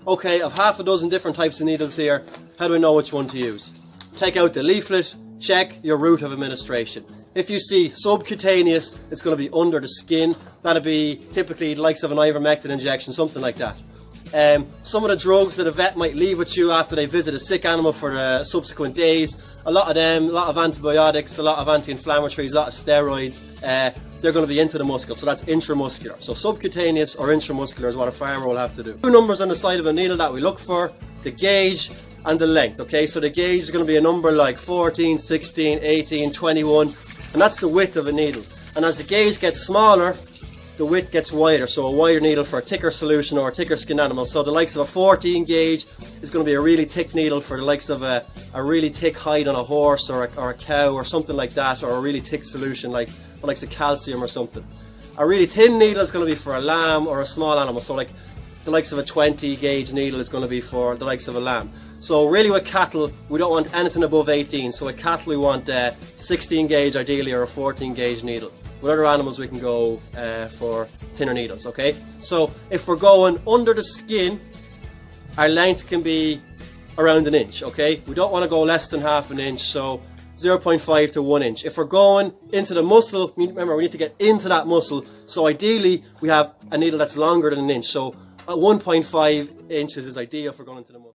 Okay, I've half a dozen different types of needles here. How do I know which one to use? Take out the leaflet, check your route of administration. If you see subcutaneous, it's going to be under the skin. That'll be typically the likes of an ivermectin injection, something like that. Some of the drugs that a vet might leave with you after they visit a sick animal for the subsequent days, a lot of them, a lot of antibiotics, a lot of anti-inflammatories, a lot of steroids, they're going to be into the muscle, so that's intramuscular. So subcutaneous or intramuscular is what a farmer will have to do. Two numbers on the side of a needle that we look for, the gauge and the length, okay? So the gauge is going to be a number like 14, 16, 18, 21, and that's the width of a needle. And as the gauge gets smaller, the width gets wider, so a wider needle for a thicker solution or a thicker skinned animal. So the likes of a 14 gauge is going to be a really thick needle for the likes of a really thick hide on a horse or a cow or something like that, or a really thick solution like the likes of calcium or something. A really thin needle is going to be for a lamb or a small animal, so like the likes of a 20 gauge needle is going to be for the likes of a lamb. So really with cattle, we don't want anything above 18, so with cattle we want 16 gauge ideally, or a 14 gauge needle. With other animals we can go for thinner needles, okay? So if we're going under the skin, our length can be around 1 inch, okay? We don't want to go less than half an inch, so 0.5 to 1 inch. If we're going into the muscle, remember we need to get into that muscle, so ideally we have a needle that's longer than 1 inch. So 1.5 inches is ideal for going into the muscle.